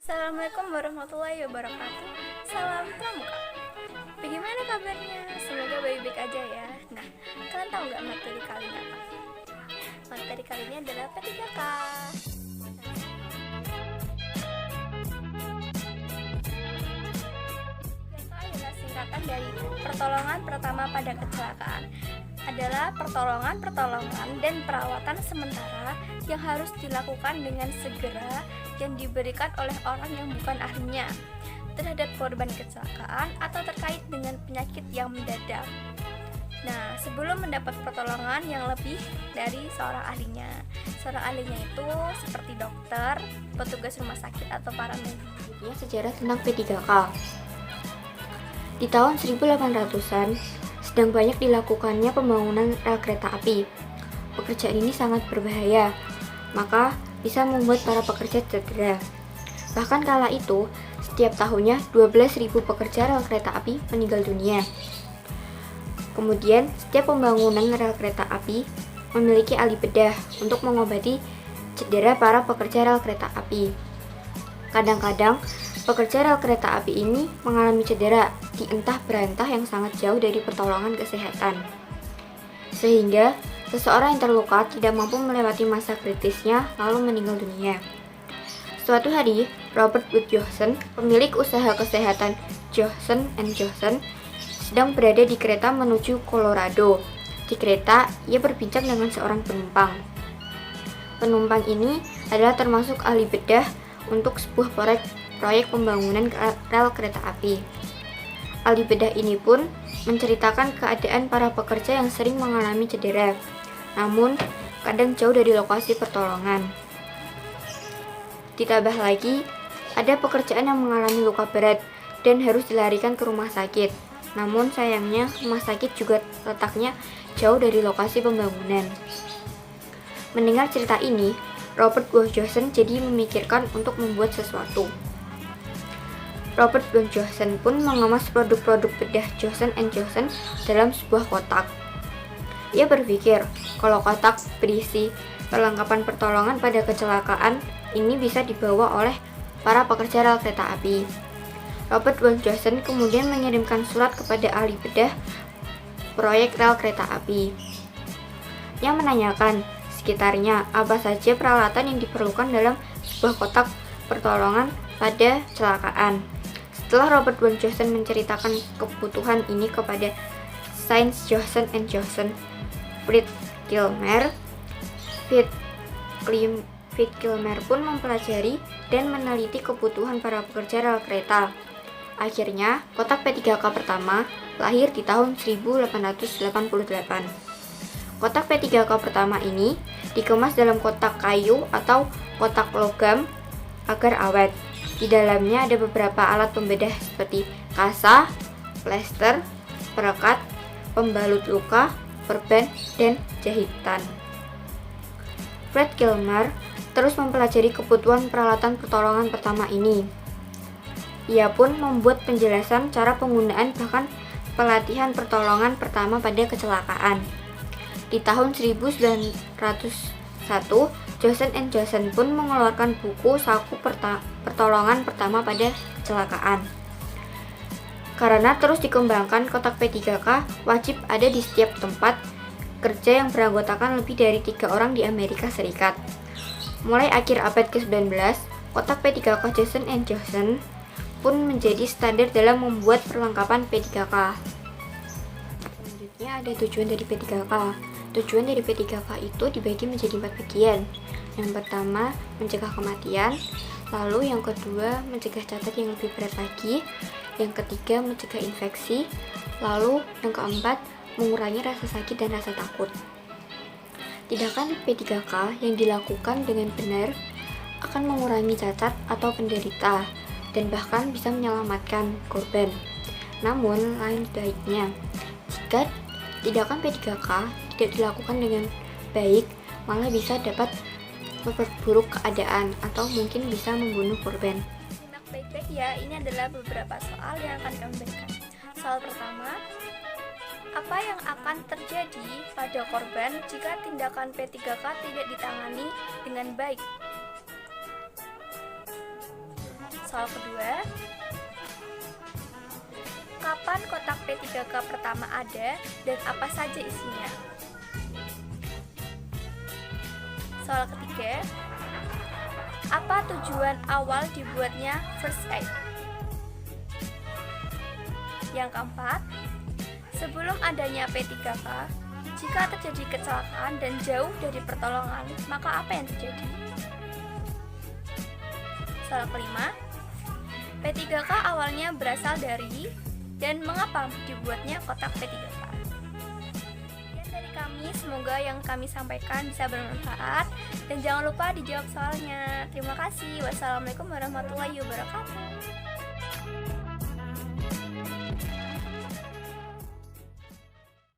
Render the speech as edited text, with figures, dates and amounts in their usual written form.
Assalamualaikum warahmatullahi wabarakatuh. Salam pramuka. Bagaimana kabarnya? Semoga baik-baik aja ya. Nah, kalian tahu nggak materi kali ini apa? Materi kali ini adalah P3K. P3K adalah singkatan dari pertolongan pertama pada kecelakaan. Adalah pertolongan dan perawatan sementara yang harus dilakukan dengan segera yang diberikan oleh orang yang bukan ahlinya terhadap korban kecelakaan atau terkait dengan penyakit yang mendadak. Nah, sebelum mendapat pertolongan yang lebih dari seorang ahlinya. Seorang ahlinya itu seperti dokter, petugas rumah sakit atau paramedik. Sejarah tentang P3K. Di tahun 1800-an, sedang banyak dilakukannya pembangunan rel kereta api. Pekerjaan ini sangat berbahaya, maka bisa membuat para pekerja cedera. Bahkan kala itu, setiap tahunnya 12.000 pekerja rel kereta api meninggal dunia. Kemudian, setiap pembangunan rel kereta api memiliki ahli bedah untuk mengobati cedera para pekerja rel kereta api. Kadang-kadang, pekerja rel kereta api ini mengalami cedera di entah berantah yang sangat jauh dari pertolongan kesehatan. Sehingga, seseorang yang terluka tidak mampu melewati masa kritisnya lalu meninggal dunia. Suatu hari, Robert Wood Johnson, pemilik usaha kesehatan Johnson & Johnson, sedang berada di kereta menuju Colorado. Di kereta, ia berbincang dengan seorang penumpang. Penumpang ini adalah termasuk ahli bedah untuk sebuah proyek pembangunan rel kereta api. Ahli bedah ini pun menceritakan keadaan para pekerja yang sering mengalami cedera, namun kadang jauh dari lokasi pertolongan. Ditambah lagi, ada pekerjaan yang mengalami luka berat dan harus dilarikan ke rumah sakit. Namun sayangnya, rumah sakit juga letaknya jauh dari lokasi pembangunan. Mendengar cerita ini, Robert Wood Johnson jadi memikirkan untuk membuat sesuatu. Robert Wood Johnson pun mengemas produk-produk bedah Johnson & Johnson dalam sebuah kotak. Ia berpikir kalau kotak berisi perlengkapan pertolongan pada kecelakaan ini bisa dibawa oleh para pekerja rel kereta api. Robert Wood Johnson kemudian mengirimkan surat kepada ahli bedah proyek rel kereta api yang menanyakan sekitarnya apa saja peralatan yang diperlukan dalam sebuah kotak pertolongan pada kecelakaan. Setelah Robert Wood Johnson menceritakan kebutuhan ini kepada Sains Johnson & Johnson, Fred Kilmer pun mempelajari dan meneliti kebutuhan para pekerja rel kereta. Akhirnya, kotak P3K pertama lahir di tahun 1888. Kotak P3K pertama ini dikemas dalam kotak kayu atau kotak logam agar awet. Di dalamnya ada beberapa alat pembedah seperti kasa, plester, perekat, pembalut luka, perban, dan jahitan. Fred Kilmer terus mempelajari kebutuhan peralatan pertolongan pertama ini. Ia pun membuat penjelasan cara penggunaan bahkan pelatihan pertolongan pertama pada kecelakaan. Di tahun 1901, Johnson & Johnson pun mengeluarkan buku saku pertolongan pertama pada kecelakaan. Karena terus dikembangkan, kotak P3K wajib ada di setiap tempat kerja yang beranggotakan lebih dari 3 orang di Amerika Serikat. Mulai akhir abad ke-19, kotak P3K Johnson & Johnson pun menjadi standar dalam membuat perlengkapan P3K. Selanjutnya ada tujuan dari P3K. Tujuan dari P3K itu dibagi menjadi 4 bagian. Yang pertama, mencegah kematian. Lalu yang kedua, mencegah cacat yang lebih berat lagi. Yang ketiga, mencegah infeksi. Lalu yang keempat, mengurangi rasa sakit dan rasa takut. Tindakan P3K yang dilakukan dengan benar akan mengurangi cacat atau penderita dan bahkan bisa menyelamatkan korban. Namun, lain baiknya, jika tindakan P3K tidak dilakukan dengan baik, malah bisa dapat memperburuk keadaan atau mungkin bisa membunuh korban. Simak baik-baik ya, ini adalah beberapa soal yang akan kami berikan. Soal pertama, apa yang akan terjadi pada korban jika tindakan P3K tidak ditangani dengan baik? Soal kedua, kapan kotak P3K pertama ada dan apa saja isinya? Soal ketiga, apa tujuan awal dibuatnya first aid? Yang keempat, sebelum adanya P3K, jika terjadi kecelakaan dan jauh dari pertolongan, maka apa yang terjadi? Soal kelima, P3K awalnya berasal dari dan mengapa dibuatnya kotak P3K? Sekian dari kami, semoga yang kami sampaikan bisa bermanfaat dan jangan lupa dijawab soalnya. Terima kasih. Wassalamualaikum warahmatullahi wabarakatuh.